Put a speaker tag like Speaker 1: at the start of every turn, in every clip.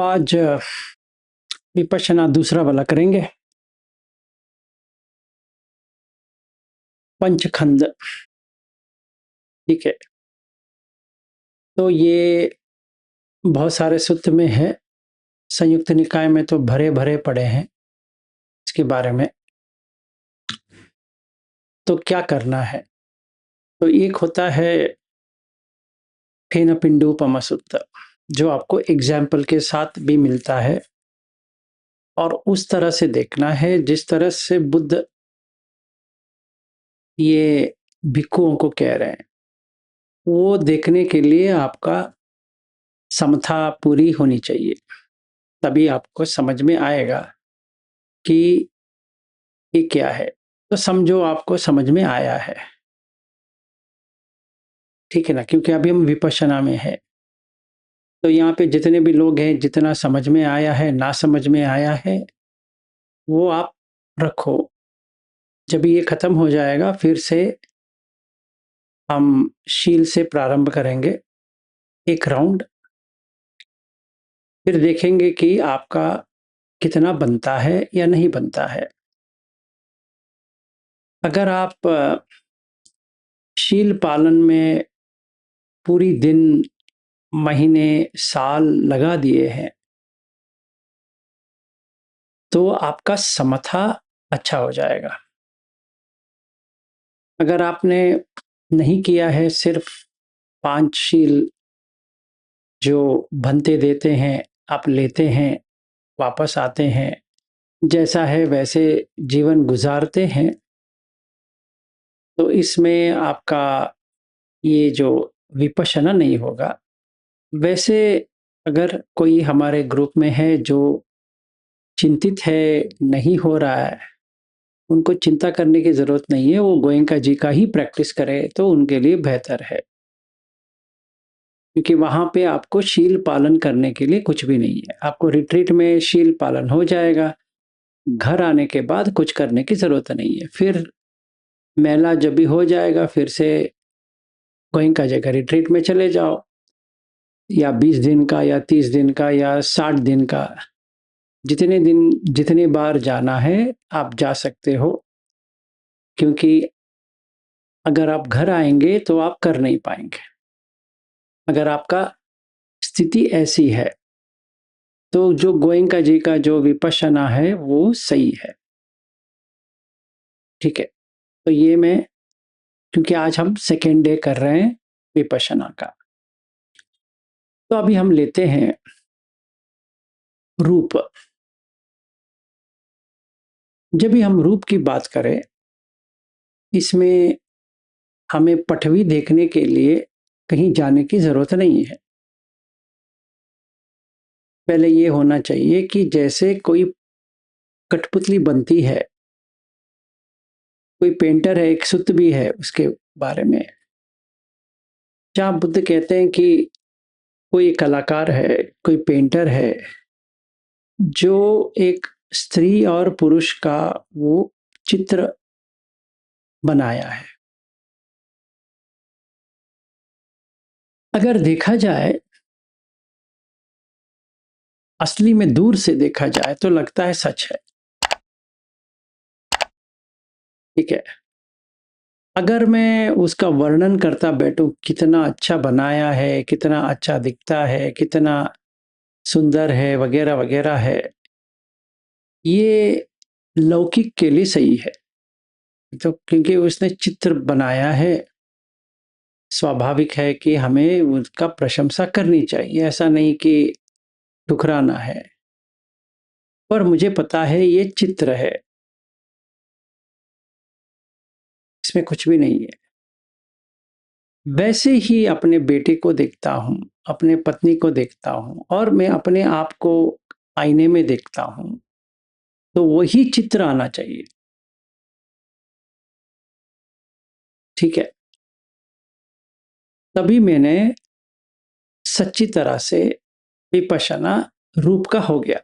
Speaker 1: आज विपश्यना दूसरा वाला करेंगे। पंचखंड, ठीक है। तो ये बहुत सारे सूत्र में है, संयुक्त निकाय में तो भरे भरे पड़े हैं इसके बारे में। तो क्या करना है, तो एक होता है फेन पिंडूपम सूत्र, जो आपको एग्जाम्पल के साथ भी मिलता है, और उस तरह से देखना है जिस तरह से बुद्ध ये भिक्षुओं को कह रहे हैं। वो देखने के लिए आपका समता पूरी होनी चाहिए, तभी आपको समझ में आएगा कि ये क्या है। तो समझो आपको समझ में आया है, ठीक है ना, क्योंकि अभी हम विपश्यना में है। तो यहाँ पे जितने भी लोग हैं, जितना समझ में आया है, ना समझ में आया है, वो आप रखो। जब ये खत्म हो जाएगा फिर से हम शील से प्रारंभ करेंगे एक राउंड, फिर देखेंगे कि आपका कितना बनता है या नहीं बनता है। अगर आप शील पालन में पूरी दिन, महीने, साल लगा दिए हैं, तो आपका समथा अच्छा हो जाएगा। अगर आपने नहीं किया है, सिर्फ 5 शील जो बनते देते हैं आप लेते हैं, वापस आते हैं, जैसा है वैसे जीवन गुजारते हैं, तो इसमें आपका ये जो विपश्यना नहीं होगा। वैसे अगर कोई हमारे ग्रुप में है जो चिंतित है, नहीं हो रहा है, उनको चिंता करने की ज़रूरत नहीं है, वो गोयंका जी का ही प्रैक्टिस करें तो उनके लिए बेहतर है। क्योंकि वहाँ पे आपको शील पालन करने के लिए कुछ भी नहीं है। आपको रिट्रीट में शील पालन हो जाएगा, घर आने के बाद कुछ करने की ज़रूरत नहीं है। फिर मेला जब भी हो जाएगा फिर से गोयंका जी का रिट्रीट में चले जाओ, या 20 दिन का या 30 दिन का या 60 दिन का, जितने दिन जितनी बार जाना है आप जा सकते हो। क्योंकि अगर आप घर आएंगे तो आप कर नहीं पाएंगे। अगर आपका स्थिति ऐसी है तो जो गोयंका जी का जो विपश्यना है वो सही है, ठीक है। तो ये मैं, क्योंकि आज हम सेकेंड डे कर रहे हैं विपश्यना का, तो अभी हम लेते हैं रूप। जब भी हम रूप की बात करें, इसमें हमें पटवी देखने के लिए कहीं जाने की जरूरत नहीं है। पहले ये होना चाहिए कि जैसे कोई कठपुतली बनती है, कोई पेंटर है, एक सूत्र भी है उसके बारे में, जहाँ बुद्ध कहते हैं कि कोई कलाकार है, कोई पेंटर है, जो एक स्त्री और पुरुष का वो चित्र बनाया है। अगर देखा जाए, असली में दूर से देखा जाए तो लगता है सच है, ठीक है। अगर मैं उसका वर्णन करता बैठूं, कितना अच्छा बनाया है, कितना अच्छा दिखता है, कितना सुंदर है, वगैरह वगैरह है, ये लौकिक के लिए सही है। तो क्योंकि उसने चित्र बनाया है, स्वाभाविक है कि हमें उसका प्रशंसा करनी चाहिए, ऐसा नहीं कि ठुकराना है। पर मुझे पता है ये चित्र है, इसमें कुछ भी नहीं है। वैसे ही अपने बेटे को देखता हूँ, अपने पत्नी को देखता हूँ, और मैं अपने आप को आईने में देखता हूँ, तो वही चित्र आना चाहिए, ठीक है। तभी मैंने सच्ची तरह से विपश्यना रूप का हो गया।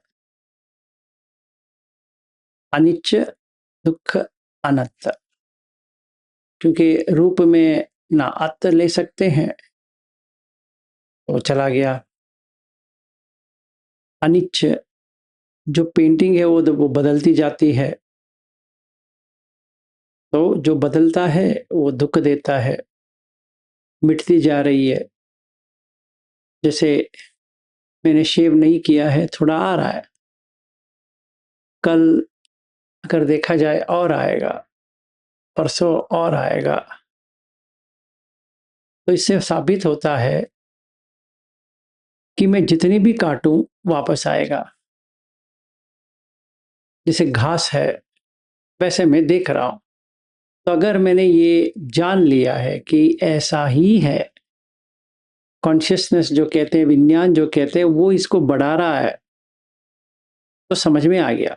Speaker 1: अनिच्च, दुख, अनंत, क्योंकि रूप में ना अत ले सकते हैं, तो चला गया। अनिच्छ जो पेंटिंग है वो बदलती जाती है, तो जो बदलता है वो दुःख देता है, मिटती जा रही है। जैसे मैंने शेव नहीं किया है, थोड़ा आ रहा है, कल अगर देखा जाए और आएगा, परसों और आएगा। तो इससे साबित होता है कि मैं जितनी भी काटूं वापस आएगा। जैसे घास है वैसे मैं देख रहा हूं। तो अगर मैंने ये जान लिया है कि ऐसा ही है, कॉन्शियसनेस जो कहते हैं, विज्ञान जो कहते हैं, वो इसको बढ़ा रहा है, तो समझ में आ गया।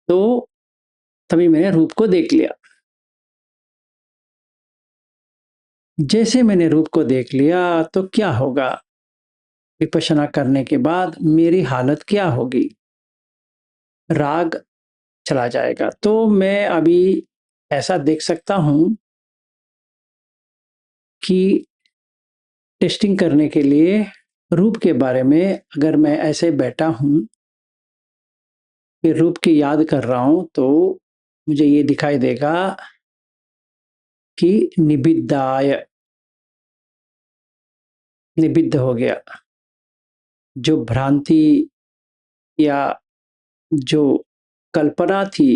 Speaker 1: तो तभी मैंने रूप को देख लिया। जैसे मैंने रूप को देख लिया तो क्या होगा, विपश्यना करने के बाद मेरी हालत क्या होगी, राग चला जाएगा। तो मैं अभी ऐसा देख सकता हूं कि टेस्टिंग करने के लिए रूप के बारे में अगर मैं ऐसे बैठा हूं, फिर रूप की याद कर रहा हूं, तो मुझे ये दिखाई देगा कि निबिद्धाय, निबिद्ध हो गया। जो भ्रांति या जो कल्पना थी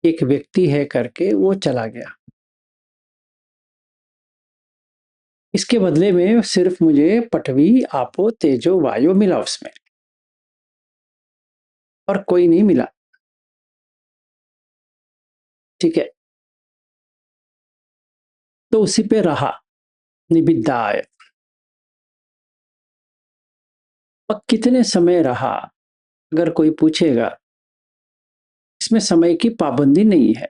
Speaker 1: एक व्यक्ति है करके, वो चला गया। इसके बदले में सिर्फ मुझे पटवी आपो तेजो वायु मिला उसमें, और कोई नहीं मिला। ठीक है, तो उसी पे रहा, निबिद्धाय। और कितने समय रहा, अगर कोई पूछेगा, इसमें समय की पाबंदी नहीं है,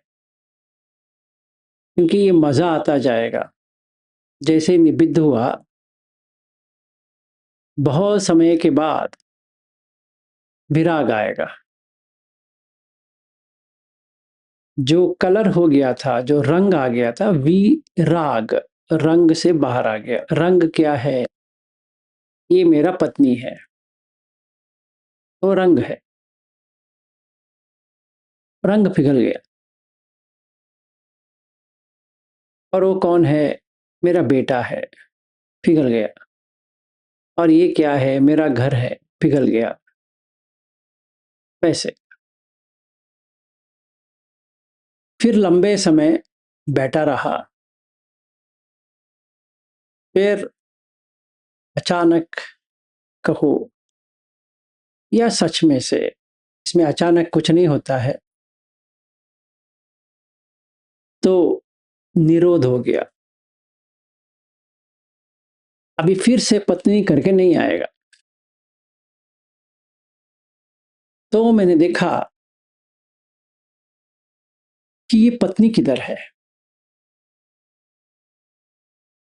Speaker 1: क्योंकि ये मजा आता जाएगा। जैसे निबिद्ध हुआ, बहुत समय के बाद विराग आएगा। जो कलर हो गया था, जो रंग आ गया था, विराग, रंग से बाहर आ गया। रंग क्या है, ये मेरा पत्नी है, तो रंग है, रंग पिघल गया। और वो कौन है, मेरा बेटा है, पिघल गया। और ये क्या है, मेरा घर है, पिघल गया। वैसे फिर लंबे समय बैठा रहा, फिर अचानक कहो या सच में से, इसमें अचानक कुछ नहीं होता है, तो निरोध हो गया। अभी फिर से पत्नी करके नहीं आएगा। तो मैंने देखा कि ये पत्नी किधर है,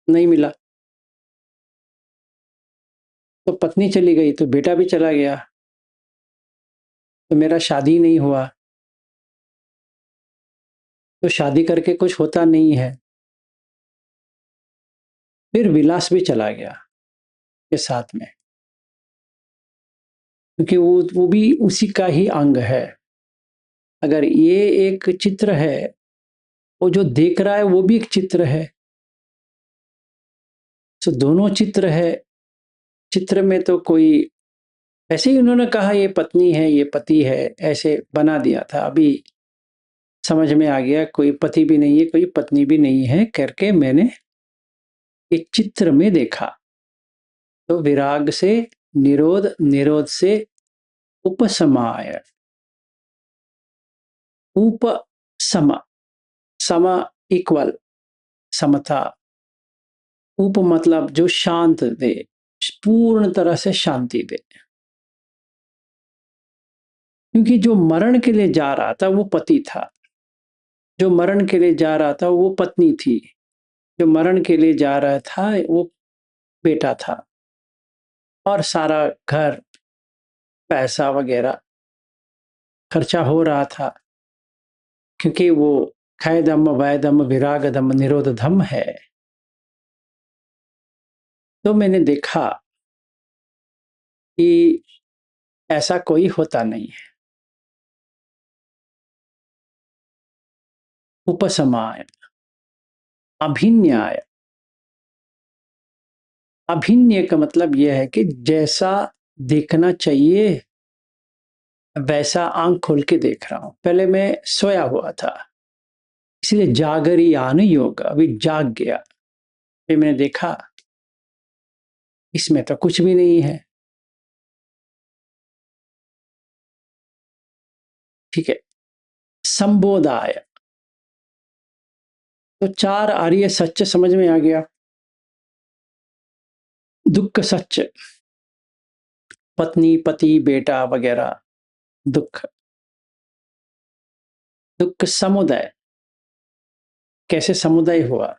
Speaker 1: नहीं मिला। तो पत्नी चली गई तो बेटा भी चला गया, तो मेरा शादी नहीं हुआ, तो शादी करके कुछ होता नहीं है। फिर विलास भी चला गया के साथ में, क्योंकि वो भी उसी का ही अंग है। अगर ये एक चित्र है, वो जो देख रहा है वो भी एक चित्र है, तो दोनों चित्र है। चित्र में तो कोई ऐसे ही उन्होंने कहा ये पत्नी है, ये पति है, ऐसे बना दिया था। अभी समझ में आ गया कोई पति भी नहीं है, कोई पत्नी भी नहीं है करके मैंने एक चित्र में देखा। तो विराग से निरोध, निरोध से उपसमाय, उपसम, सम इक्वल, समता। उप मतलब जो शांत दे, पूर्ण तरह से शांति दे। क्योंकि जो मरण के लिए जा रहा था वो पति था, जो मरण के लिए जा रहा था वो पत्नी थी, जो मरण के लिए जा रहा था वो बेटा था। और सारा घर, पैसा वगैरह खर्चा हो रहा था, क्योंकि वो खैदम वैदम विरागदम निरोधधम है। तो मैंने देखा कि ऐसा कोई होता नहीं है। उपसमाय, अभिन्याय। अभिन्य का मतलब यह है कि जैसा देखना चाहिए वैसा आंख खोल के देख रहा हूं। पहले मैं सोया हुआ था, इसलिए जागरियान योग, अभी जाग गया। फिर मैंने देखा इसमें तो कुछ भी नहीं है। ठीक है। संबोधाय, तो चार आर्य सत्य समझ में आ गया। दुख सत्य, पत्नी पति बेटा वगैरह दुख। दुख समुदाय, कैसे समुदाय हुआ?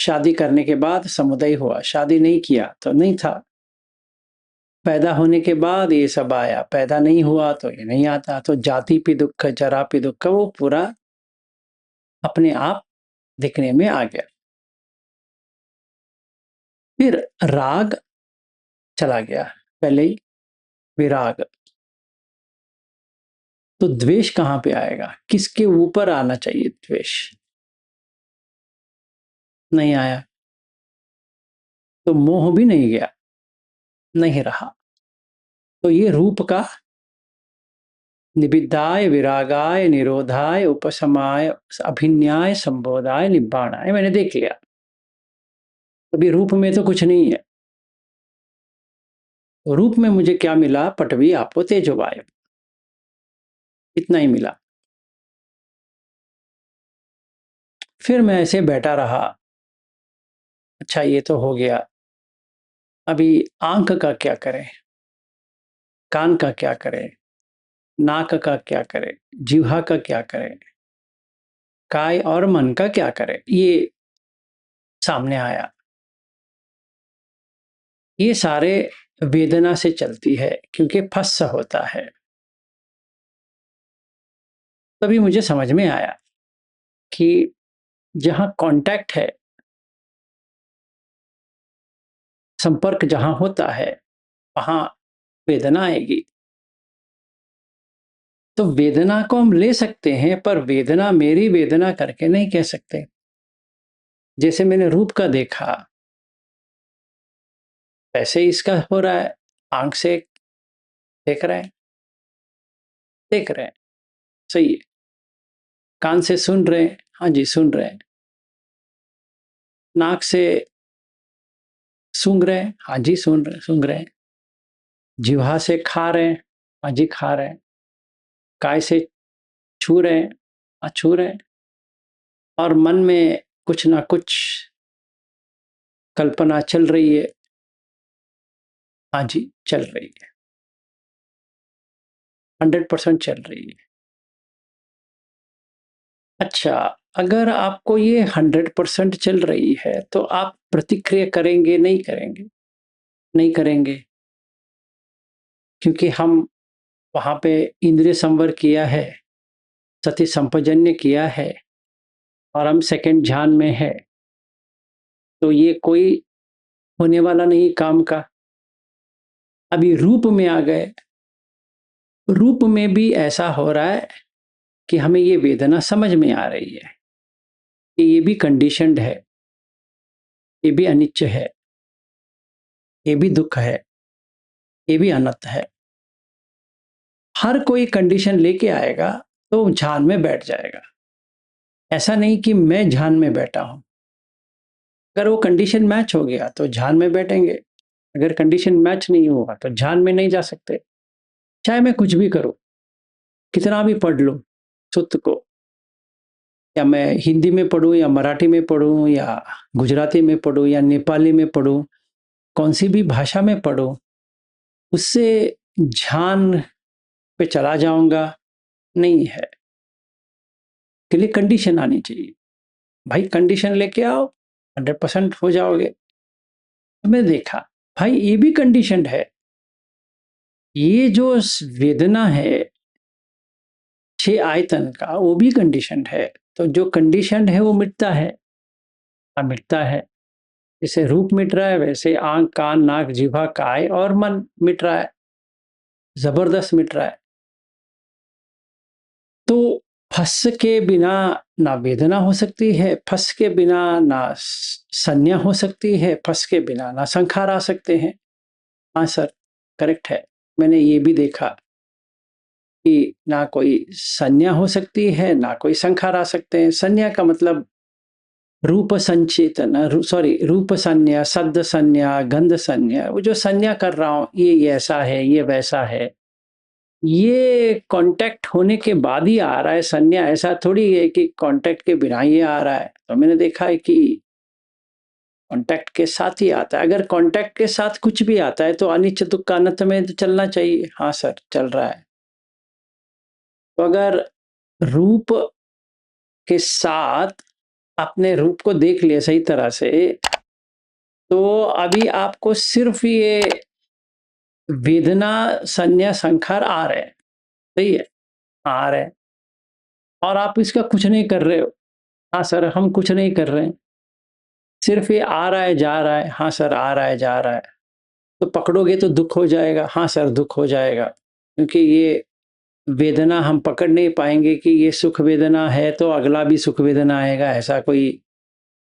Speaker 1: शादी करने के बाद समुदाय हुआ, शादी नहीं किया तो नहीं था। पैदा होने के बाद ये सब आया, पैदा नहीं हुआ तो ये नहीं आता। तो जाति पे दुख, जरा पे दुख, वो पूरा अपने आप दिखने में आ गया। फिर राग चला गया, पहले ही विराग। तो द्वेष कहां पे आएगा? किसके ऊपर आना चाहिए द्वेष? नहीं आया। तो मोह भी नहीं गया, नहीं रहा। तो ये रूप का निबिद्धाय विरागाय निरोधाय उपशमाय अभिन्याय संबोधाय निब्बाणाय मैंने देख लिया। अभी रूप में तो कुछ नहीं है। रूप में मुझे क्या मिला? पटवी आपो तेजो वायु, इतना ही मिला। फिर मैं ऐसे बैठा रहा। अच्छा ये तो हो गया, अभी आंख का क्या करें, कान का क्या करें, नाक का क्या करें, जिह्वा का क्या करें, काय और मन का क्या करें? ये सामने आया। ये सारे वेदना से चलती है, क्योंकि फस होता है। तभी मुझे समझ में आया कि जहां कांटेक्ट है, संपर्क जहां होता है, वहां वेदना आएगी। तो वेदना को हम ले सकते हैं, पर वेदना मेरी वेदना करके नहीं कह सकते। जैसे मैंने रूप का देखा, वैसे इसका हो रहा है। आंख से देख रहे हैं, देख रहे हैं, सही है। कान से सुन रहे हैं, हाँ जी सुन रहे हैं। नाक से सूंघ रहे हैं, हाँ जी सूंघ रहे हैं। जिह्वा से खा रहे हैं, हाँ जी खा रहे हैं। काय से छू रहे हैं, हाँ छू रहे हैं। और मन में कुछ ना कुछ कल्पना चल रही है, हाँ जी चल रही है, 100% चल रही है। अच्छा, अगर आपको ये 100% चल रही है तो आप प्रतिक्रिया करेंगे नहीं करेंगे? नहीं करेंगे, क्योंकि हम वहां पे इंद्रिय संवर किया है, सती संपजन्य किया है, और हम सेकंड ध्यान में है। तो ये कोई होने वाला नहीं काम का। अभी रूप में आ गए, रूप में भी ऐसा हो रहा है कि हमें ये वेदना समझ में आ रही है कि ये भी कंडीशनड है, ये भी अनित्य है, ये भी दुख है, ये भी अनंत है। हर कोई कंडीशन लेके आएगा तो ध्यान में बैठ जाएगा। ऐसा नहीं कि मैं ध्यान में बैठा हूं। अगर वो कंडीशन मैच हो गया तो ध्यान में बैठेंगे, अगर कंडीशन मैच नहीं होगा तो ध्यान में नहीं जा सकते। चाहे मैं कुछ भी करूं, कितना भी पढ़ लूं सुत्त को, या मैं हिंदी में पढूं या मराठी में पढूं या गुजराती में पढूं या नेपाली में पढूं, कौन सी भी भाषा में पढूं, उससे ध्यान पे चला जाऊंगा? नहीं है। के लिए कंडीशन आनी चाहिए। भाई कंडीशन लेके आओ, 100% हो जाओगे। तो मैंने देखा भाई ये भी कंडीशनड है। ये जो वेदना है 6 आयतन का, वो भी कंडीशनड है। तो जो कंडीशनड है वो मिटता है, मिटता है। जैसे रूप मिट रहा है वैसे आँख, कान, नाक, जिह्वा, काय और मन मिट रहा है, ज़बरदस्त मिट रहा है। तो फँस के बिना ना वेदना हो सकती है, फँस के बिना ना संज्ञा हो सकती है, फँस के बिना ना संखार आ सकते हैं। हाँ सर, करेक्ट है। मैंने ये भी देखा कि ना कोई संज्ञा हो सकती है, ना कोई संखार आ सकते हैं। संज्ञा का मतलब रूप संचेतन रूप संज्ञा, शब्द संज्ञा, गंध संज्ञा, वो जो संज्ञा कर रहा हूँ, ये ऐसा है, ये वैसा है। ये कांटेक्ट होने के बाद ही आ रहा है संज्ञा, ऐसा थोड़ी है कि कांटेक्ट के बिना ये आ रहा है। तो मैंने देखा है कि कांटेक्ट के साथ ही आता है। अगर कांटेक्ट के साथ कुछ भी आता है तो अनिच्छ दुःख अनंत में तो चलना चाहिए। हाँ सर, चल रहा है। तो अगर रूप के साथ अपने रूप को देख लिया सही तरह से, तो अभी आपको सिर्फ ये वेदना, संज्ञा, संखार आ रहे हैं। सही है, आ रहे हैं और आप इसका कुछ नहीं कर रहे हो। हाँ सर, हम कुछ नहीं कर रहे हैं। सिर्फ ये आ रहा है, जा रहा है। हाँ सर, आ रहा है, जा रहा है। तो पकड़ोगे तो दुःख हो जाएगा। हाँ सर, दुःख हो जाएगा। क्योंकि ये वेदना हम पकड़ नहीं पाएँगे कि ये सुख वेदना है तो अगला भी सुख वेदना आएगा, ऐसा कोई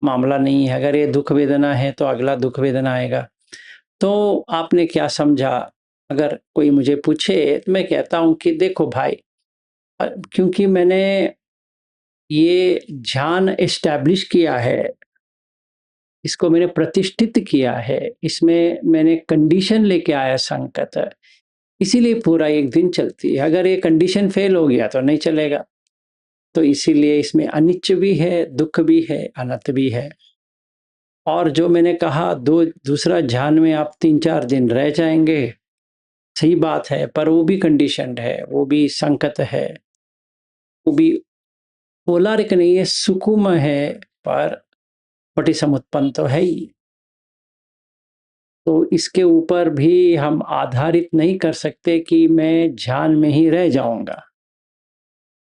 Speaker 1: मामला नहीं है। अगर ये दुःख वेदना है तो अगला दुःख वेदना आएगा। तो आपने क्या समझा? अगर कोई मुझे पूछे तो मैं कहता हूँ कि देखो भाई, क्योंकि मैंने ये ध्यान एस्टैब्लिश किया है, इसको मैंने प्रतिष्ठित किया है, इसमें मैंने कंडीशन लेके आया संगत, इसीलिए पूरा एक दिन चलती है। अगर ये कंडीशन फेल हो गया तो नहीं चलेगा। तो इसीलिए इसमें अनिच्च भी है, दुःख भी है, अनंत भी है। और जो मैंने कहा दूसरा ध्यान में आप 3-4 दिन रह जाएँगे, सही बात है, पर वो भी कंडीशन्ड है, वो भी संकत है, वो भी पोलारिक नहीं है, सुकुम है, पर पटिसमुत्पन्न तो है ही। तो इसके ऊपर भी हम आधारित नहीं कर सकते कि मैं ध्यान में ही रह जाऊँगा,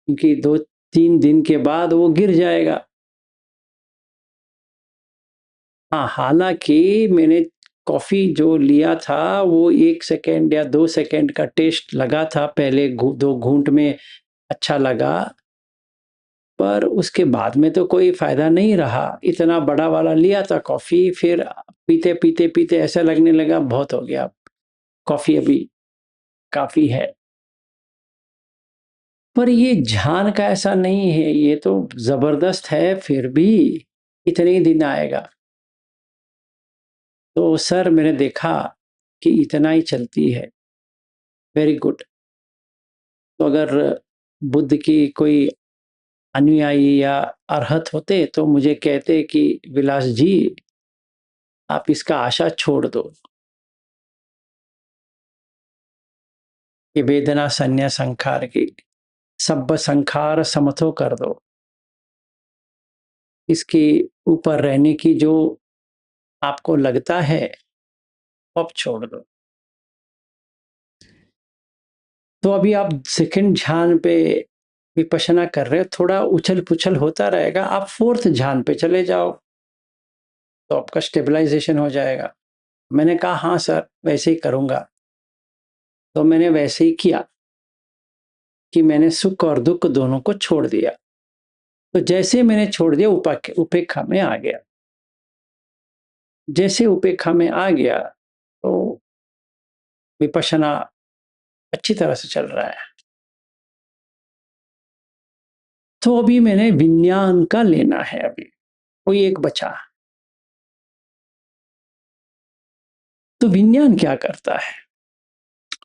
Speaker 1: क्योंकि 2-3 दिन के बाद वो गिर जाएगा। हाँ, हालाँकि मैंने कॉफ़ी जो लिया था, वो 1 सेकंड या 2 सेकंड का टेस्ट लगा था, पहले 2 घूँट में अच्छा लगा, पर उसके बाद में तो कोई फ़ायदा नहीं रहा। इतना बड़ा वाला लिया था कॉफ़ी, फिर पीते-पीते ऐसा लगने लगा बहुत हो गया, कॉफ़ी अभी काफ़ी है। पर ये ध्यान का ऐसा नहीं है, ये तो ज़बरदस्त है, फिर भी इतने ही दिन आएगा। तो सर मैंने देखा कि इतना ही चलती है, वेरी गुड। तो अगर बुद्ध की कोई अनुयायी या अरहत होते तो मुझे कहते कि विलास जी, आप इसका आशा छोड़ दो, ये वेदना संन्यास संखार की सब संखार समथो कर दो, इसके ऊपर रहने की जो आपको लगता है अब छोड़ दो। तो अभी आप सेकंड ध्यान पे विपश्यना कर रहे हो, थोड़ा उछल पुछल होता रहेगा, आप फोर्थ ध्यान पे चले जाओ तो आपका स्टेबलाइजेशन हो जाएगा। मैंने कहा हाँ सर, वैसे ही करूंगा। तो मैंने वैसे ही किया कि मैंने सुख और दुख दोनों को छोड़ दिया। तो जैसे मैंने छोड़ दिया, उपेक्षा में आ गया। जैसे उपेक्षा में आ गया तो विपश्यना अच्छी तरह से चल रहा है। तो अभी मैंने विज्ञान का लेना है, अभी कोई एक बचा। तो विज्ञान क्या करता है?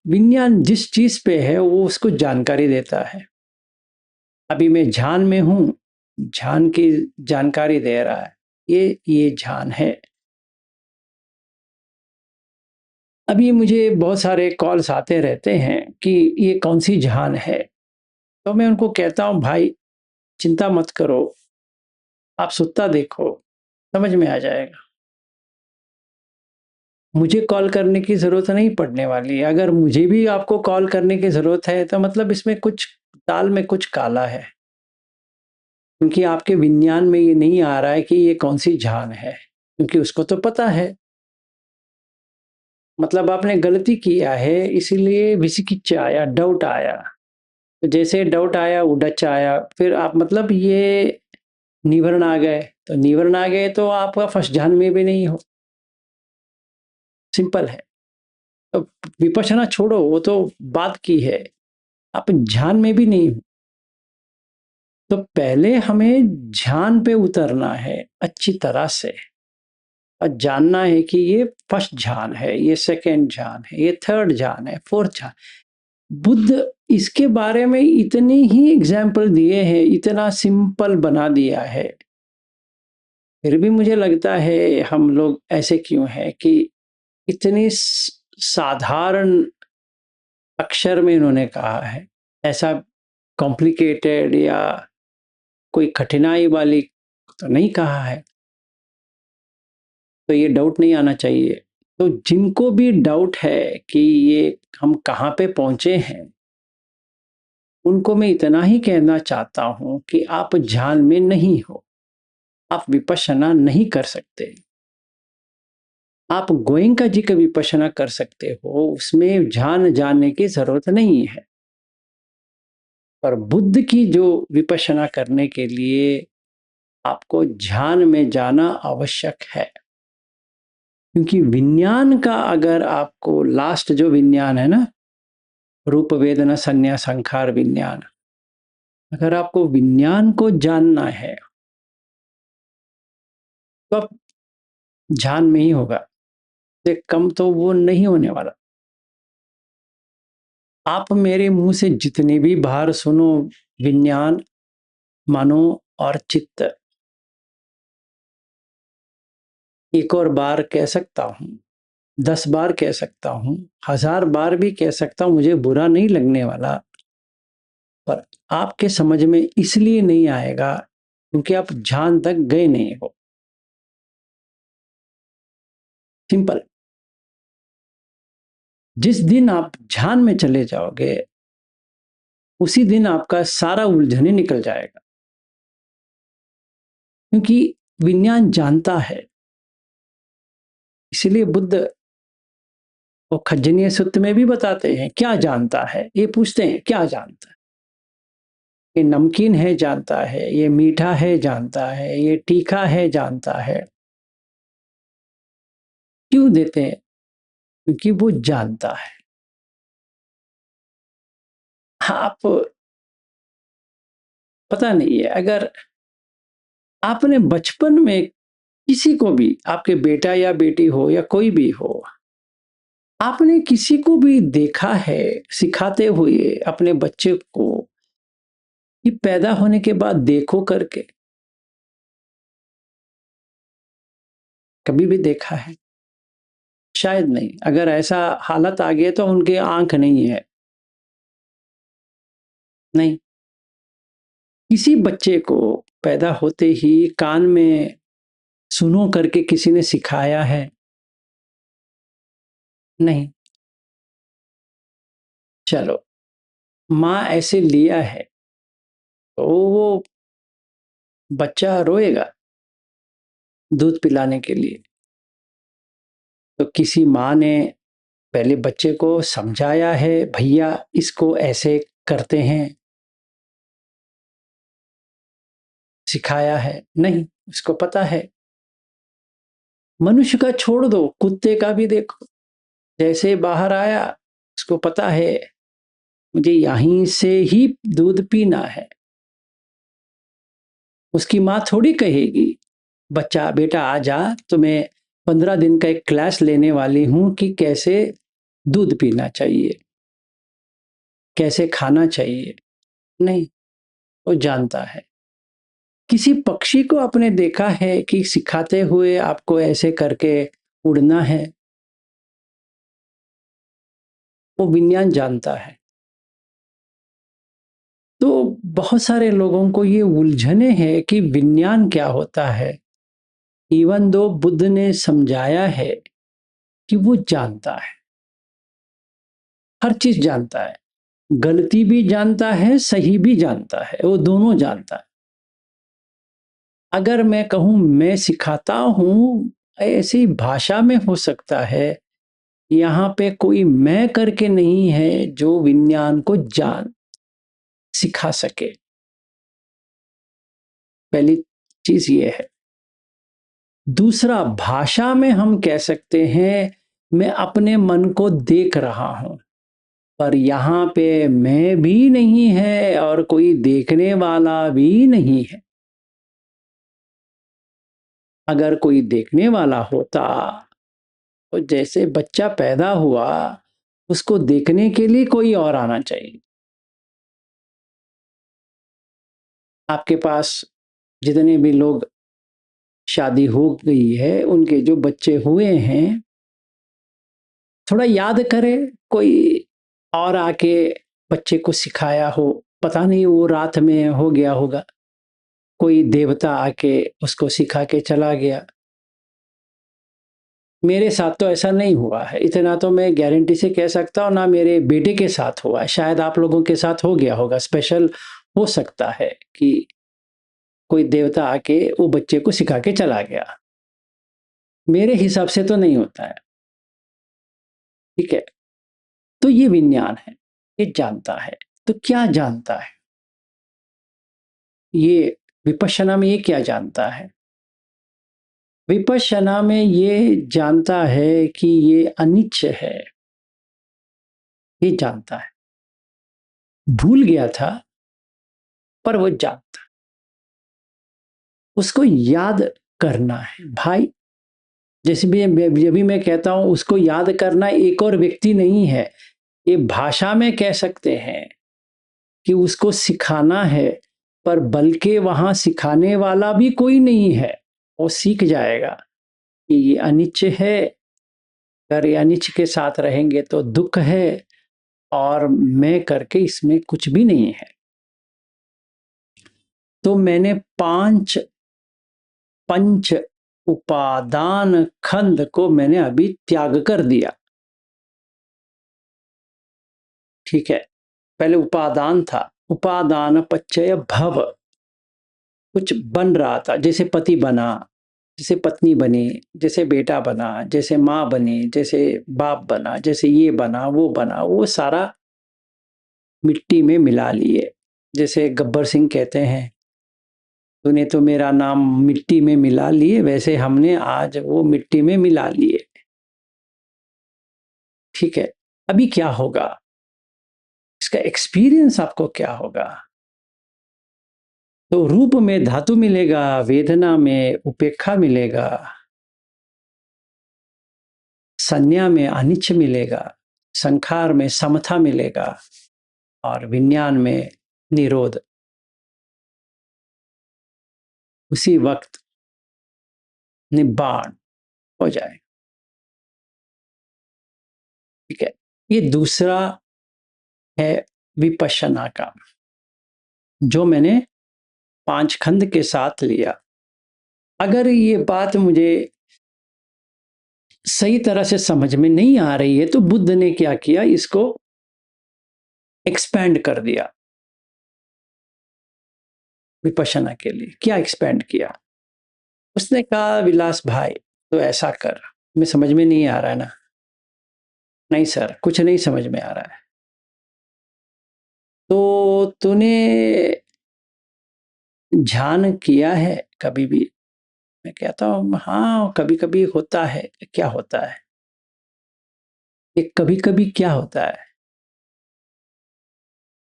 Speaker 1: विज्ञान जिस चीज पे है वो उसको जानकारी देता है। अभी मैं ध्यान में हूं, ध्यान की जानकारी दे रहा है, ये ध्यान है। अभी मुझे बहुत सारे कॉल्स आते रहते हैं कि ये कौन सी ध्यान है। तो मैं उनको कहता हूं भाई, चिंता मत करो, आप सुत्ता देखो, समझ में आ जाएगा। मुझे कॉल करने की ज़रूरत नहीं पड़ने वाली है। अगर मुझे भी आपको कॉल करने की ज़रूरत है तो मतलब इसमें कुछ ताल में कुछ काला है। क्योंकि आपके विज्ञान में ये नहीं आ रहा है कि ये कौन-सी जान है। क्योंकि उसको तो पता है, मतलब आपने गलती किया है इसीलिए विसिकिच्छ आया, डाउट आया। तो जैसे डाउट आया, उडच आया, फिर आप मतलब ये निवर्ण आ गए, तो निवर्ण आ गए तो आपका फर्स्ट ध्यान में भी नहीं हो, सिंपल है। तो विपश्यना छोड़ो, वो तो बात की है, आप ध्यान में भी नहीं हो। तो पहले हमें ध्यान पे उतरना है अच्छी तरह से, और जानना है कि ये फर्स्ट ध्यान है, ये सेकंड ध्यान है, ये थर्ड ध्यान है, फोर्थ ध्यान। बुद्ध इसके बारे में इतनी ही एग्जाम्पल दिए हैं, इतना सिंपल बना दिया है, फिर भी मुझे लगता है हम लोग ऐसे क्यों हैं कि इतनी साधारण अक्षर में इन्होंने कहा है, ऐसा कॉम्प्लिकेटेड या कोई कठिनाई वाली तो नहीं कहा है। तो ये डाउट नहीं आना चाहिए। तो जिनको भी डाउट है कि ये हम कहाँ पे पहुंचे हैं, उनको मैं इतना ही कहना चाहता हूं कि आप ध्यान में नहीं हो, आप विपश्यना नहीं कर सकते। आप गोयंका जी का विपश्यना कर सकते हो, उसमें ध्यान जानने की जरूरत नहीं है। पर बुद्ध की जो विपश्यना करने के लिए आपको ध्यान में जाना आवश्यक है, क्योंकि विज्ञान का अगर आपको लास्ट जो विज्ञान है ना, रूप वेदना संज्ञा संखार विज्ञान, अगर आपको विज्ञान को जानना है तो आप ध्यान में ही होगा, से कम तो वो नहीं होने वाला। आप मेरे मुंह से जितनी भी बार सुनो विज्ञान, मनो और चित्त, एक और बार कह सकता हूं, 10 बार कह सकता हूं, 1000 बार भी कह सकता हूं, मुझे बुरा नहीं लगने वाला। पर आपके समझ में इसलिए नहीं आएगा क्योंकि आप ध्यान तक गए नहीं हो। सिंपल। जिस दिन आप ध्यान में चले जाओगे, उसी दिन आपका सारा उलझने निकल जाएगा, क्योंकि विज्ञान जानता है। इसलिए बुद्ध वो खज्जनीय सूत्र में भी बताते हैं क्या जानता है, ये पूछते हैं क्या जानता है। ये नमकीन है जानता है, ये मीठा है जानता है, ये तीखा है जानता है। क्यों देते हैं? क्योंकि वो जानता है। आप पता नहीं है, अगर आपने बचपन में किसी को भी, आपके बेटा या बेटी हो या कोई भी हो, आपने किसी को भी देखा है सिखाते हुए अपने बच्चे को कि पैदा होने के बाद देखो करके, कभी भी देखा है? शायद नहीं। अगर ऐसा हालत आ गया तो उनके आंख नहीं है, नहीं। किसी बच्चे को पैदा होते ही कान में सुनो करके किसी ने सिखाया है? नहीं। चलो, माँ ऐसे लिया है तो वो बच्चा रोएगा दूध पिलाने के लिए, तो किसी माँ ने पहले बच्चे को समझाया है, भैया इसको ऐसे करते हैं, सिखाया है? नहीं, उसको पता है। मनुष्य का छोड़ दो, कुत्ते का भी देखो, जैसे बाहर आया उसको पता है मुझे यहीं से ही दूध पीना है। उसकी माँ थोड़ी कहेगी बच्चा बेटा आ जा, तो मैं 15 दिन का एक क्लास लेने वाली हूं कि कैसे दूध पीना चाहिए, कैसे खाना चाहिए। नहीं, वो जानता है। किसी पक्षी को आपने देखा है कि सिखाते हुए आपको ऐसे करके उड़ना है? वो विज्ञान जानता है। तो बहुत सारे लोगों को ये उलझने हैं कि विज्ञान क्या होता है। इवन दो बुद्ध ने समझाया है कि वो जानता है, हर चीज जानता है, गलती भी जानता है, सही भी जानता है, वो दोनों जानता है। अगर मैं कहूं मैं सिखाता हूं ऐसी भाषा में हो सकता है, यहाँ पे कोई मैं करके नहीं है जो विज्ञान को जान सिखा सके। पहली चीज ये है। दूसरा, भाषा में हम कह सकते हैं मैं अपने मन को देख रहा हूं, पर यहाँ पे मैं भी नहीं है और कोई देखने वाला भी नहीं है। अगर कोई देखने वाला होता तो जैसे बच्चा पैदा हुआ, उसको देखने के लिए कोई और आना चाहिए। आपके पास जितने भी लोग शादी हो गई है, उनके जो बच्चे हुए हैं, थोड़ा याद करें कोई और आके बच्चे को सिखाया हो। पता नहीं वो रात में हो गया होगा, कोई देवता आके उसको सिखा के चला गया। मेरे साथ तो ऐसा नहीं हुआ है, इतना तो मैं गारंटी से कह सकता हूँ। ना मेरे बेटे के साथ हुआ है, शायद आप लोगों के साथ हो गया होगा। स्पेशल हो सकता है कि कोई देवता आके वो बच्चे को सिखा के चला गया। मेरे हिसाब से तो नहीं होता है। ठीक है, तो ये विज्ञान है, ये जानता है। तो क्या जानता है ये? विपश्यना में ये क्या जानता है? विपश्यना में ये जानता है कि ये अनिच्छ है, ये जानता है। भूल गया था, पर वो जानता। उसको याद करना है भाई। जैसे भी मैं कहता हूं उसको याद करना एक और व्यक्ति नहीं है, ये भाषा में कह सकते हैं कि उसको सिखाना है, पर बल्कि वहां सिखाने वाला भी कोई नहीं है। वो सीख जाएगा कि ये अनिच्च है, अगर ये अनिच्च के साथ रहेंगे तो दुख है, और मैं करके इसमें कुछ भी नहीं है। तो मैंने पंच उपादान खंड को मैंने अभी त्याग कर दिया। ठीक है, पहले उपादान था, उपादान पच्चय भव, कुछ बन रहा था, जैसे पति बना, जैसे पत्नी बनी, जैसे बेटा बना, जैसे माँ बनी, जैसे बाप बना, जैसे ये बना वो बना, वो सारा मिट्टी में मिला लिए। जैसे गब्बर सिंह कहते हैं, तूने तो मेरा नाम मिट्टी में मिला लिए, वैसे हमने आज वो मिट्टी में मिला लिए। ठीक है, अभी क्या होगा, इसका एक्सपीरियंस आपको क्या होगा? तो रूप में धातु मिलेगा, वेदना में उपेक्षा मिलेगा, संज्ञा में अनिच्छ मिलेगा, संखार में समता मिलेगा, और विज्ञान में निरोध। उसी वक्त निब्बाण हो जाए। ठीक है, ये दूसरा है विपश्यना का, जो मैंने 5 खंड के साथ लिया। अगर ये बात मुझे सही तरह से समझ में नहीं आ रही है, तो बुद्ध ने क्या किया, इसको एक्सपैंड कर दिया। विपश्यना के लिए क्या एक्सपैंड किया? उसने कहा, विलास भाई तो ऐसा कर, मैं समझ में नहीं आ रहा है ना। नहीं सर, कुछ नहीं समझ में आ रहा है। तो तूने ध्यान किया है कभी भी? मैं कहता हूँ हाँ, कभी कभी होता है। क्या होता है ये कभी कभी? क्या होता है?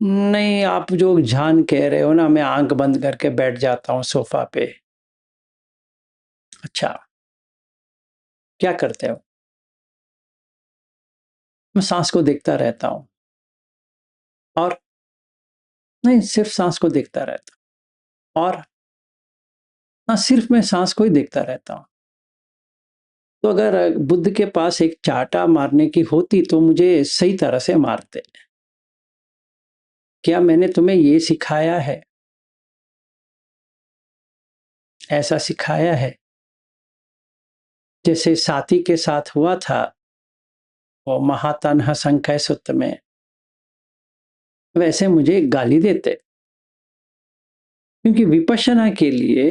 Speaker 1: नहीं, आप जो ध्यान कह रहे हो ना, मैं आंख बंद करके बैठ जाता हूँ सोफा पे। अच्छा, क्या करते हो? मैं सांस को देखता रहता हूँ। और नहीं, सिर्फ सांस को देखता रहता हूँ। और हाँ, सिर्फ मैं सांस को ही देखता रहता हूँ। तो अगर बुद्ध के पास एक चाटा मारने की होती तो मुझे सही तरह से मारते। क्या मैंने तुम्हें ये सिखाया है, ऐसा सिखाया है जैसे साथी के साथ हुआ था वो महातन्हा संख्या सूत्र में, वैसे मुझे गाली देते? क्योंकि विपश्यना के लिए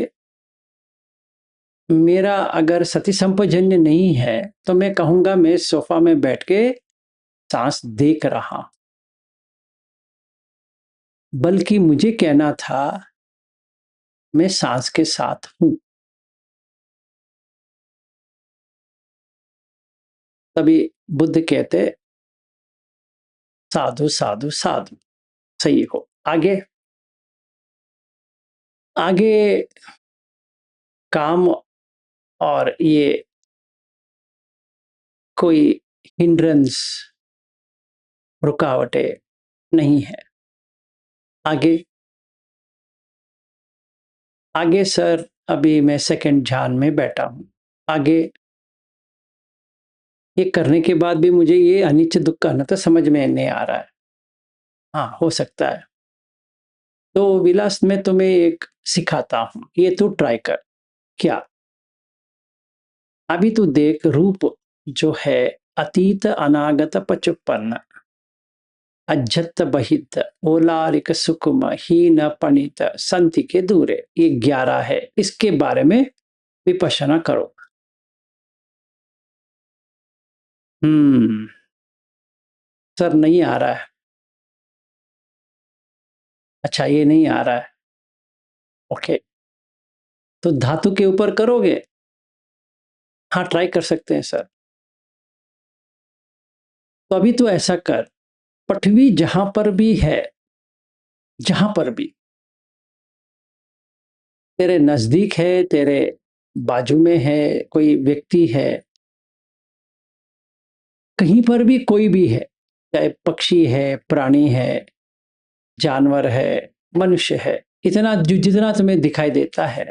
Speaker 1: मेरा अगर सती संपजन्य नहीं है, तो मैं कहूँगा मैं सोफ़ा में बैठ के साँस देख रहा, बल्कि मुझे कहना था, मैं साँस के साथ हूँ। तभी बुद्ध कहते, साधु, साधु, साधु। सही हो। आगे आगे काम और ये कोई हिंड्रेंस, रुकावटें नहीं है। आगे आगे सर, अभी मैं सेकंड ध्यान में बैठा हूँ। आगे ये करने के बाद भी मुझे ये अनिच्छ दुःख कहना तो समझ में नहीं आ रहा है। हाँ, हो सकता है। तो विलास मैं तुम्हें एक सिखाता हूँ, ये तू ट्राई कर। क्या? अभी तू देख, रूप जो है अतीत अनागत पचुपन्न, अज्जत बहित ओलारिक सुकुम हीन पणित संति के दूरे, ये 11 है। इसके बारे में विपश्यना करो। सर नहीं आ रहा है। अच्छा, ये नहीं आ रहा है। ओके, तो धातु के ऊपर करोगे? हाँ, ट्राई कर सकते हैं सर। तो अभी तो ऐसा कर, पृथ्वी जहां पर भी है, जहां पर भी तेरे नजदीक है, तेरे बाजू में है, कोई व्यक्ति है, कहीं पर भी कोई भी है, चाहे पक्षी है, प्राणी है, जानवर है, मनुष्य है, इतना जितना तुम्हें दिखाई देता है,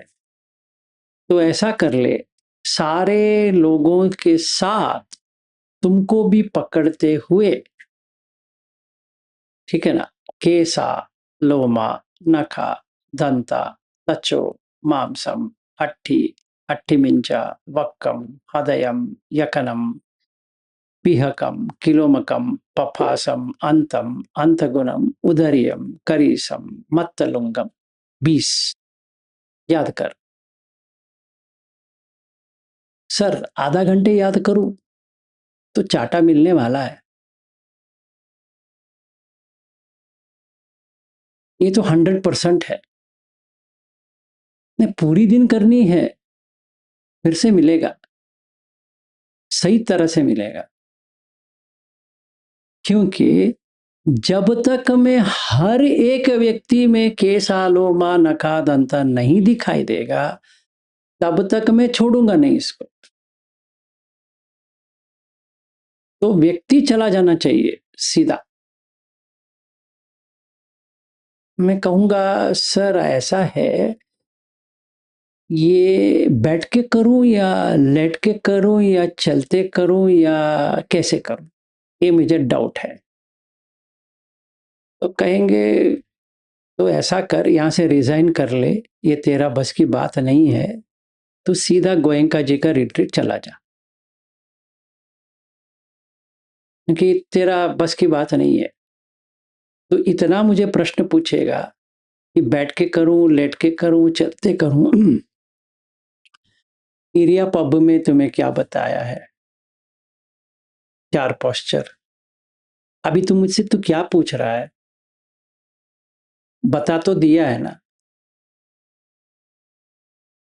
Speaker 1: तो ऐसा कर ले, सारे लोगों के साथ तुमको भी पकड़ते हुए, ठीक है ना? केसा, लोमा, नखा, दंता, तचो, मांसम, अट्ठी, अट्ठिमिंचा, वक्कम, हृदयम, यकनम, पिहकम, किलोमकम, पफासम, अंतम, अंतगुणम, उदरियम, करीसम, मत्तलुंगम। 20 याद कर। सर आधा घंटे याद करूं तो चाटा मिलने वाला है। ये तो 100% है। नहीं, पूरी दिन करनी है, फिर से मिलेगा, सही तरह से मिलेगा। क्योंकि जब तक मैं हर एक व्यक्ति में केसा, लोमा, नखा, दंता नहीं दिखाई देगा, तब तक मैं छोड़ूंगा नहीं इसको। तो व्यक्ति चला जाना चाहिए सीधा। मैं कहूंगा सर ऐसा है, ये बैठ के करूं या लेट के करूं या चलते करूं या कैसे करूं, ये मुझे डाउट है। तो कहेंगे, तो ऐसा कर, यहाँ से रिजाइन कर ले, ये तेरा बस की बात नहीं है, तू सीधा गोयंका जी का रिट्रीट चला जा, क्योंकि तेरा बस की बात नहीं है। तो इतना मुझे प्रश्न पूछेगा कि बैठ के करूं, लेट के करूं, चलते करूं। एरिया पब में तुम्हें क्या बताया है? 4 पोस्चर। अभी तुम मुझसे तू क्या पूछ रहा है? बता तो दिया है ना।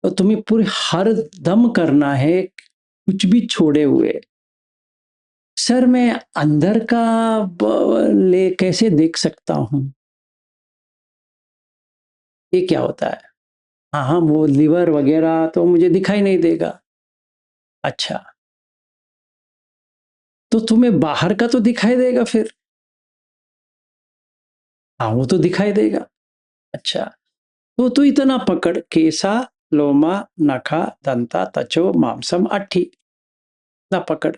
Speaker 1: तो तुम्हें पूरी हर दम करना है, कुछ भी छोड़े हुए। सर मैं अंदर का ले कैसे देख सकता हूं? ये क्या होता है? हाँ हाँ, वो लिवर वगैरह तो मुझे दिखाई नहीं देगा। अच्छा, तो तुम्हें बाहर का तो दिखाई देगा फिर? हाँ, वो तो दिखाई देगा। अच्छा, तो तू इतना पकड़, केसा, लोमा, नखा, दंता, तचो, मांसम, अट्ठी, ना पकड़,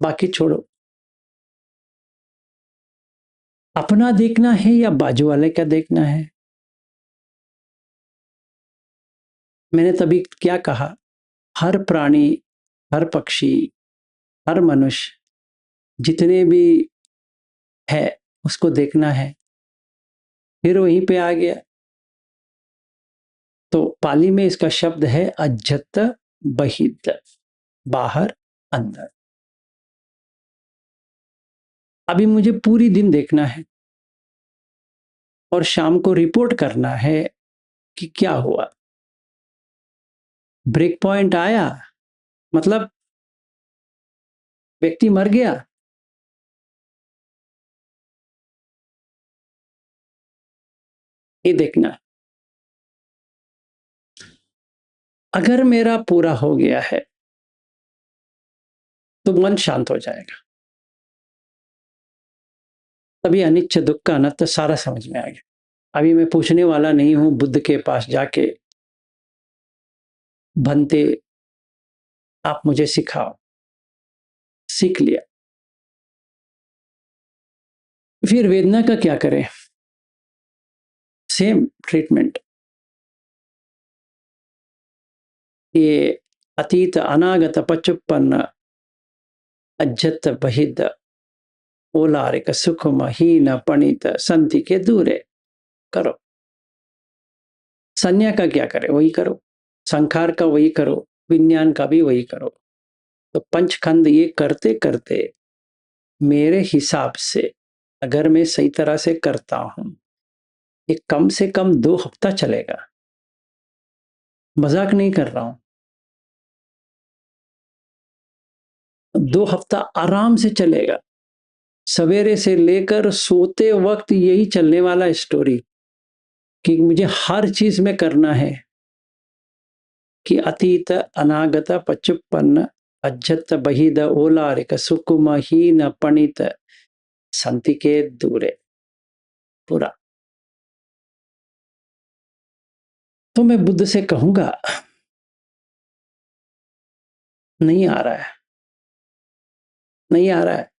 Speaker 1: बाकी छोड़ो। अपना देखना है या बाजू वाले का देखना है? मैंने तभी क्या कहा, हर प्राणी, हर पक्षी, हर मनुष्य, जितने भी है, उसको देखना है। फिर वहीं पे आ गया, तो पाली में इसका शब्द है अज्जत बहित, बाहर अंदर। अभी मुझे पूरी दिन देखना है और शाम को रिपोर्ट करना है कि क्या हुआ। ब्रेक पॉइंट आया मतलब व्यक्ति मर गया, ये देखना है। अगर मेरा पूरा हो गया है तो मन शांत हो जाएगा, तभी अनिच्छ दुख का अनंत सारा समझ में आ गया। अभी मैं पूछने वाला नहीं हूं बुद्ध के पास जाके बनते आप मुझे सिखाओ, सीख लिया। फिर वेदना का क्या करें? Same treatment. ये अतीत अनागत पचुपन्न अज्जत बहिद ओलारिक सुखम हीन पणित संति के दूरे करो। संज्ञा का क्या करे? वही करो, संखार का वही करो, विज्ञान का भी वही करो। तो पंचखंड ये करते करते मेरे हिसाब से अगर मैं सही तरह से करता हूं, ये कम से कम 2 हफ्ता चलेगा। मजाक नहीं कर रहा हूं, 2 हफ्ता आराम से चलेगा। सवेरे से लेकर सोते वक्त यही चलने वाला स्टोरी कि मुझे हर चीज में करना है कि अतीत अनागत पचुपन्न अज्जत बहिद ओलारिक सुकुम हीन पणित संति के दूरे पूरा। तो मैं बुद्ध से कहूंगा नहीं आ रहा है, नहीं आ रहा है,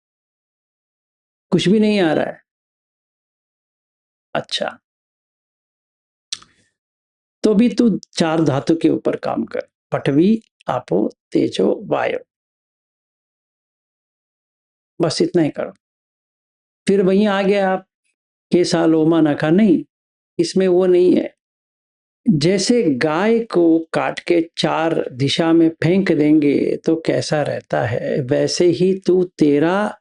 Speaker 1: कुछ भी नहीं आ रहा है। अच्छा, तो भी तू 4 धातु के ऊपर काम कर, पठवी आपो तेजो वायु, बस इतना ही करो। फिर वहीं आ गया आप केसा लोमा नखा, नहीं, इसमें वो नहीं है। जैसे गाय को काट के 4 दिशा में फेंक देंगे तो कैसा रहता है, वैसे ही तू तेरा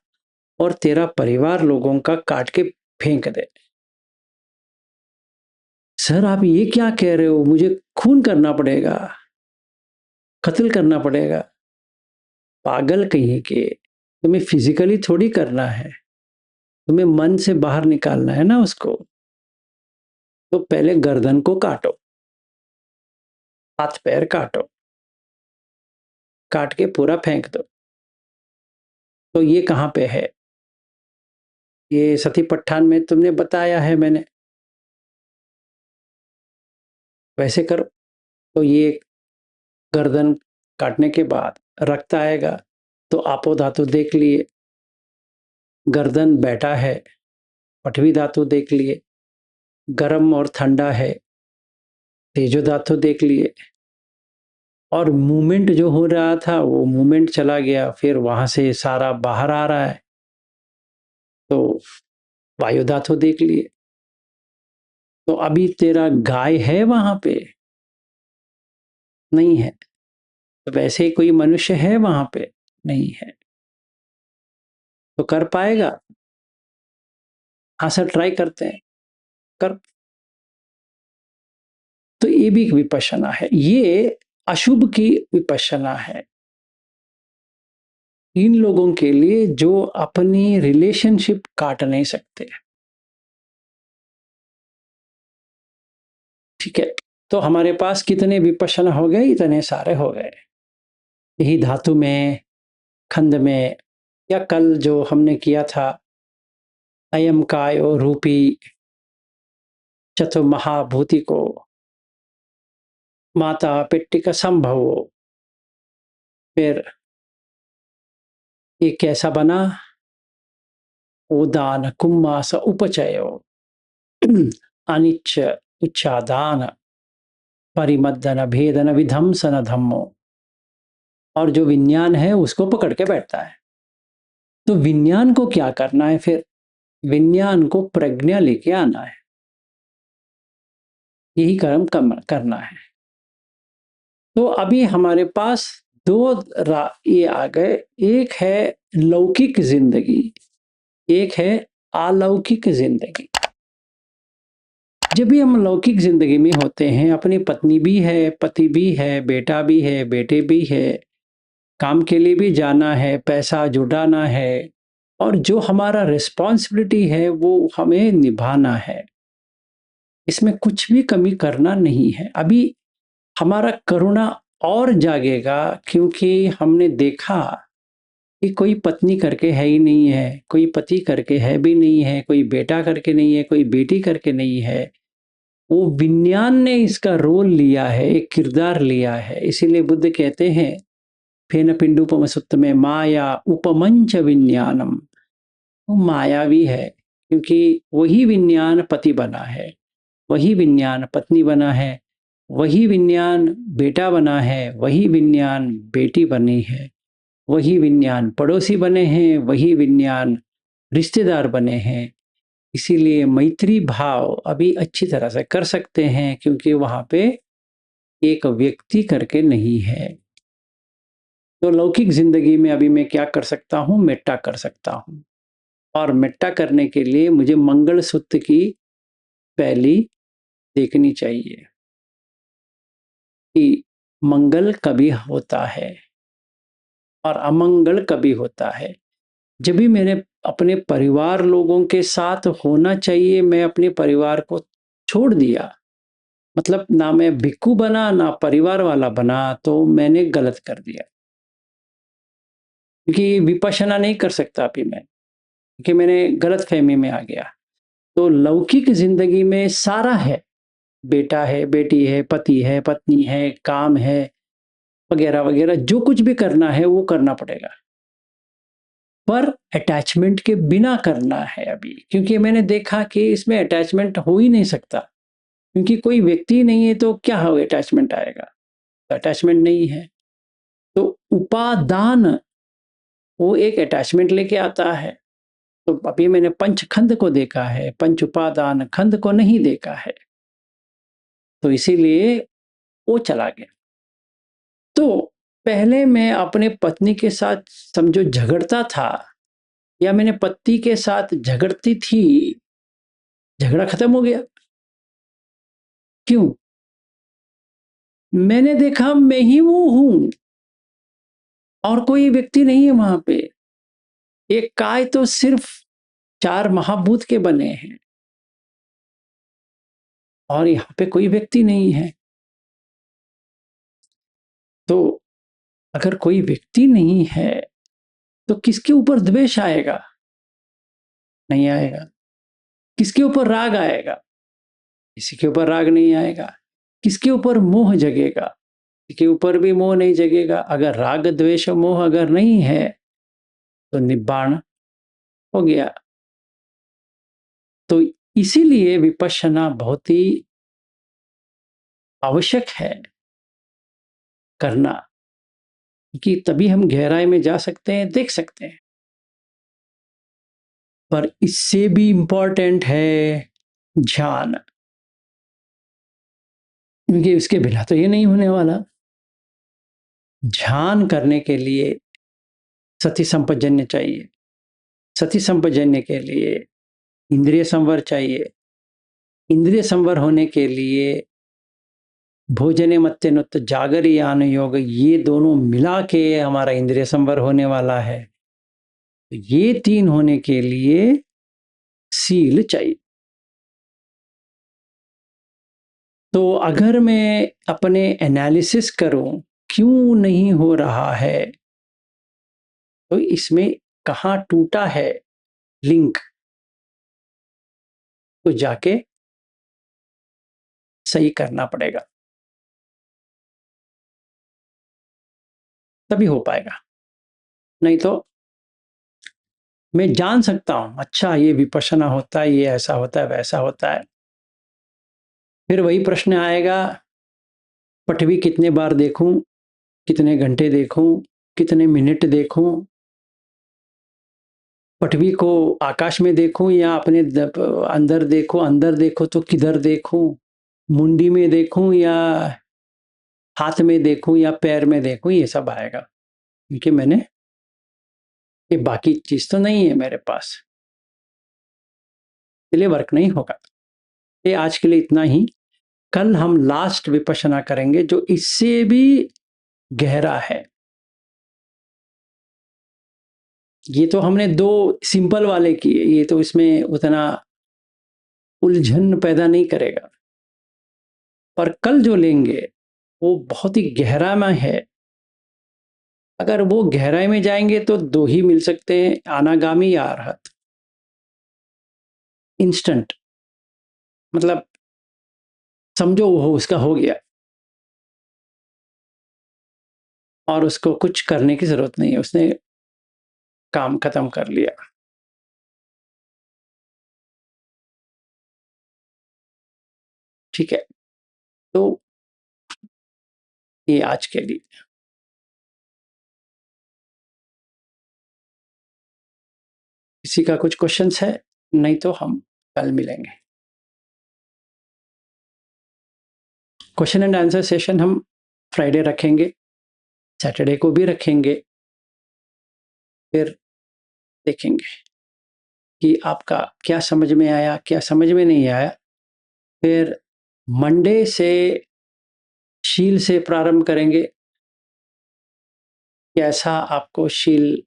Speaker 1: और तेरा परिवार लोगों का काट के फेंक दे। सर आप ये क्या कह रहे हो, मुझे खून करना पड़ेगा, कत्ल करना पड़ेगा? पागल कहीं के, तुम्हें फिजिकली थोड़ी करना है, तुम्हें मन से बाहर निकालना है ना उसको। तो पहले गर्दन को काटो, हाथ पैर काटो, काट के पूरा फेंक दो। तो ये कहां पे है? ये सती पट्ठान में तुमने बताया है मैंने, वैसे करो। तो ये गर्दन काटने के बाद रक्त आएगा, तो आपो धातु देख लिए, गर्दन बैठा है, पठवी धातु देख लिए, गर्म और ठंडा है, तेजो धातु देख लिए, और मूवमेंट जो हो रहा था वो मूवमेंट चला गया, फिर वहां से सारा बाहर आ रहा है, तो वायु धातु देख लिए। तो अभी तेरा गाय है वहां पे? नहीं है। तो वैसे ही कोई मनुष्य है वहां पे? नहीं है। तो कर पाएगा? हाँ सर, ट्राई करते हैं, कर। तो ये भी एक विपश्यना है, ये अशुभ की विपश्यना है इन लोगों के लिए जो अपनी रिलेशनशिप काट नहीं सकते। ठीक है, तो हमारे पास कितने विपश्यना हो गए? इतने सारे हो गए। यही धातु में, खंड में, या कल जो हमने किया था अयम कायो रूपी चतुर्महाभूति को माता पिट्टिका संभव, फिर ये कैसा बना? उदान कुम्मास उपचयो अनिच्छ उच्चादान परिमद्दन भेदन विध्वंसन धम्मो। और जो विज्ञान है उसको पकड़ के बैठता है। तो विज्ञान को क्या करना है फिर? विज्ञान को प्रज्ञा लेके आना है। यही कर्म करना है। तो अभी हमारे पास दो ये आ गए, एक है लौकिक जिंदगी, एक है अलौकिक जिंदगी। जब भी हम लौकिक जिंदगी में होते हैं, अपनी पत्नी भी है, पति भी है, बेटा भी है, बेटे भी है, काम के लिए भी जाना है, पैसा जुटाना है, और जो हमारा रिस्पॉन्सिबिलिटी है वो हमें निभाना है। इसमें कुछ भी कमी करना नहीं है। अभी हमारा करुणा और जागेगा, क्योंकि हमने देखा कि कोई पत्नी करके है ही नहीं है, कोई पति करके है भी नहीं है, कोई बेटा करके नहीं है, कोई बेटी करके नहीं है। वो विज्ञान ने इसका रोल लिया है, एक किरदार लिया है। इसीलिए बुद्ध कहते हैं फेन पिंडुपम सुत्त में माया उपमंच विज्ञानम। वो मायावी है, क्योंकि वही विज्ञान पति बना है, वही विज्ञान पत्नी बना है, वही विज्ञान बेटा बना है, वही विज्ञान बेटी बनी है, वही विज्ञान पड़ोसी बने हैं, वही विज्ञान रिश्तेदार बने हैं। इसीलिए मैत्री भाव अभी अच्छी तरह से कर सकते हैं, क्योंकि वहां पे एक व्यक्ति करके नहीं है। तो लौकिक जिंदगी में अभी मैं क्या कर सकता हूँ? मेट्टा कर सकता हूँ। और मेट्टा करने के लिए मुझे मंगलसूत्र की पहली देखनी चाहिए कि मंगल कभी होता है और अमंगल कभी होता है। जब भी मैंने अपने परिवार लोगों के साथ होना चाहिए, मैं अपने परिवार को छोड़ दिया, मतलब ना मैं भिक्खू बना ना परिवार वाला बना, तो मैंने गलत कर दिया। क्योंकि विपश्यना नहीं कर सकता अभी मैं, क्योंकि मैंने गलत फहमी में आ गया। तो लौकिक जिंदगी में सारा है, बेटा है, बेटी है, पति है, पत्नी है, काम है, वगैरह वगैरह, जो कुछ भी करना है वो करना पड़ेगा, पर अटैचमेंट के बिना करना है अभी। क्योंकि मैंने देखा कि इसमें अटैचमेंट हो ही नहीं सकता, क्योंकि कोई व्यक्ति नहीं है तो क्या हो अटैचमेंट आएगा? तो अटैचमेंट नहीं है, तो उपादान वो एक अटैचमेंट लेके आता है। तो अभी मैंने पंचखंड को देखा है, पंच उपादान खंड को नहीं देखा है, तो इसीलिए वो चला गया। तो पहले मैं अपने पत्नी के साथ समझो झगड़ता था, या मैंने पति के साथ झगड़ती थी, झगड़ा खत्म हो गया। क्यों? मैंने देखा मैं ही वो हूं और कोई व्यक्ति नहीं है वहां पे। एक काय तो सिर्फ 4 महाभूत के बने हैं और यहाँ पे कोई व्यक्ति नहीं है। तो अगर कोई व्यक्ति नहीं है तो किसके ऊपर द्वेष आएगा? नहीं आएगा। किसके ऊपर राग आएगा? किसी के ऊपर राग नहीं आएगा। किसके ऊपर मोह जगेगा? किसी के ऊपर भी मोह नहीं जगेगा। अगर राग द्वेष मोह अगर नहीं है तो निब्बाण हो गया। तो इसीलिए विपश्यना बहुत ही आवश्यक है करना, कि तभी हम गहराई में जा सकते हैं, देख सकते हैं। पर इससे भी इंपॉर्टेंट है ध्यान, क्योंकि इसके बिना तो ये नहीं होने वाला। ध्यान करने के लिए सति संपजन्य चाहिए। सति संपजन्य के लिए इंद्रिय संवर चाहिए। इंद्रिय संवर होने के लिए भोजने मत्तेनुत जागरियान योग, ये दोनों मिला के हमारा इंद्रिय संवर होने वाला है। तो ये 3 होने के लिए सील चाहिए। तो अगर मैं अपने एनालिसिस करूं क्यों नहीं हो रहा है, तो इसमें कहाँ टूटा है लिंक, तो जाके सही करना पड़ेगा, तभी हो पाएगा। नहीं तो मैं जान सकता हूं अच्छा ये विपश्यना होता है, ये ऐसा होता है, वैसा होता है। फिर वही प्रश्न आएगा, पटवी कितने बार देखूं, कितने घंटे देखूं, कितने मिनट देखूं, पटवी को आकाश में देखूं या अपने अंदर देखूं, अंदर देखो तो किधर देखूं, मुंडी में देखूं या हाथ में देखूं या पैर में देखूं, ये सब आएगा, क्योंकि मैंने ये बाकी चीज तो नहीं है मेरे पास, इसलिए वर्क नहीं होगा। ये आज के लिए इतना ही। कल हम लास्ट विपश्यना करेंगे जो इससे भी गहरा है। ये तो हमने 2 सिंपल वाले किए, ये तो इसमें उतना उलझन पैदा नहीं करेगा। पर कल जो लेंगे वो बहुत ही गहरा में है। अगर वो गहराई में जाएंगे तो 2 ही मिल सकते हैं, अनागामी या अरहत। इंस्टेंट, मतलब समझो वो उसका हो गया और उसको कुछ करने की जरूरत नहीं है, उसने काम खत्म कर लिया। ठीक है, तो ये आज के लिए। किसी का कुछ क्वेश्चंस है? नहीं तो हम कल मिलेंगे। क्वेश्चन एंड आंसर सेशन हम फ्राइडे रखेंगे, सैटरडे को भी रखेंगे। फिर देखेंगे कि आपका क्या समझ में आया, क्या समझ में नहीं आया। फिर मंडे से शील से प्रारंभ करेंगे। कैसा आपको शील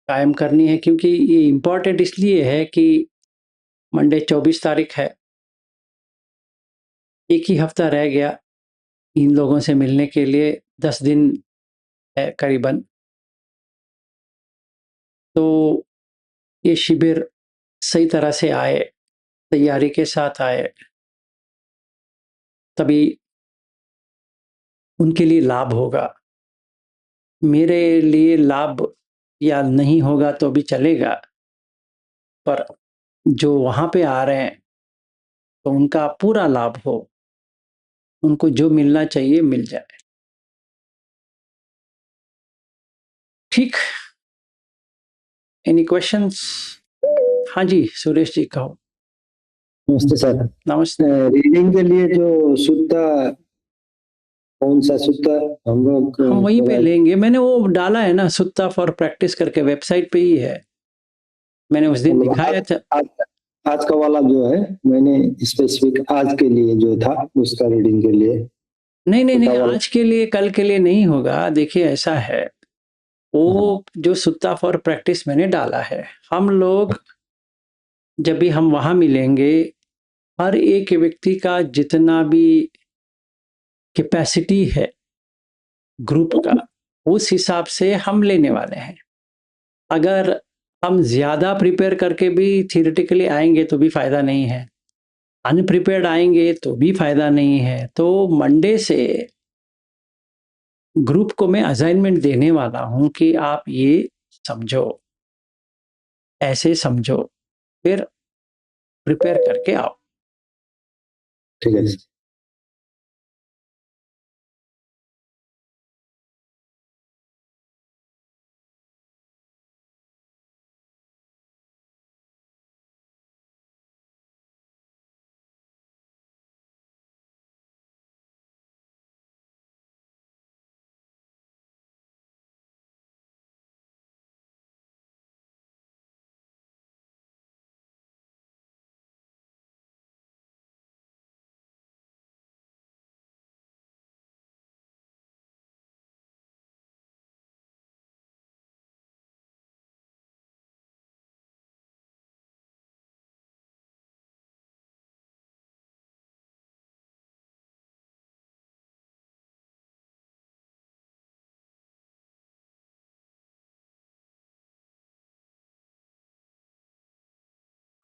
Speaker 1: कायम करनी है, क्योंकि ये इम्पॉर्टेंट इसलिए है कि मंडे 24 तारीख है, एक ही हफ्ता रह गया इन लोगों से मिलने के लिए, 10 दिन है करीबन। तो ये शिविर सही तरह से आए, तैयारी के साथ आए, तभी उनके लिए लाभ होगा। मेरे लिए लाभ या नहीं होगा तो भी चलेगा, पर जो वहाँ पे आ रहे हैं तो उनका पूरा लाभ हो, उनको जो मिलना चाहिए मिल जाए। ठीक, एनी क्वेश्चंस? हाँ जी, सुरेश जी कहो।
Speaker 2: नमस्ते सर।
Speaker 1: नमस्ते।
Speaker 2: रीडिंग के लिए जो सूत्र, कौन सा सूत्र हम लोग
Speaker 1: हम वहीं पे लेंगे, मैंने वो डाला है ना सुत्ता फॉर प्रैक्टिस करके, वेबसाइट पे ही है, मैंने उस दिन दिखाया था।
Speaker 2: आज का वाला जो है, मैंने स्पेसिफिक आज के लिए जो था उसका रीडिंग के लिए।
Speaker 1: नहीं नहीं नहीं, आज के लिए कल के लिए नहीं होगा। देखिए ऐसा है, वो जो सुत्ता फॉर प्रैक्टिस मैंने डाला है, हम लोग जब भी हम वहां मिलेंगे, हर एक व्यक्ति का जितना भी कैपेसिटी है ग्रुप का, उस हिसाब से हम लेने वाले हैं। अगर हम ज्यादा प्रिपेयर करके भी थियोरेटिकली आएंगे तो भी फायदा नहीं है, अनप्रिपेयर्ड आएंगे तो भी फायदा नहीं है। तो मंडे से ग्रुप को मैं असाइनमेंट देने वाला हूं कि आप ये समझो, ऐसे समझो, फिर प्रिपेयर करके आओ।
Speaker 2: ठीक है।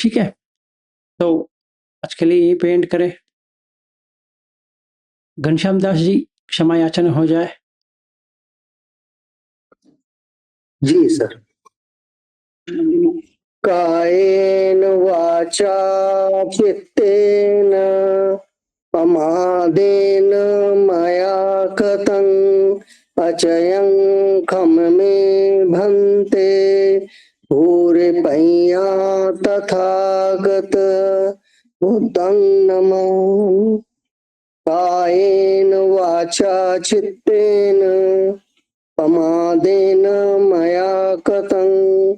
Speaker 1: ठीक है, तो आज के लिए यही पे एंड करें। घनश्याम दास जी, क्षमा याचना हो जाए।
Speaker 2: जी सर। कायेन वाचा चित्तेन प्रमादेन मया कृतं अचयं खम मे भन्ते भूरिपैया तथागत बुद्धं नमामि।
Speaker 3: कायेन वाचा चित्तेन प्रमादेन मया कृतं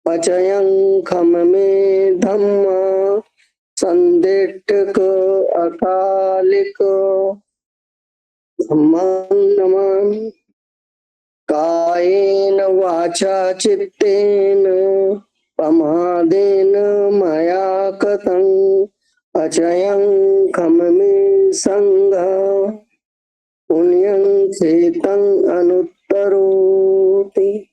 Speaker 3: अचयं खममे धम्म संदिट्टक अकालिक धम्मं नमामि। कायेन वाचा चित्तेन प्रमादेन मया कृतं अचयं खममे संघ पुण्यं चेतं अनुत्तरोति।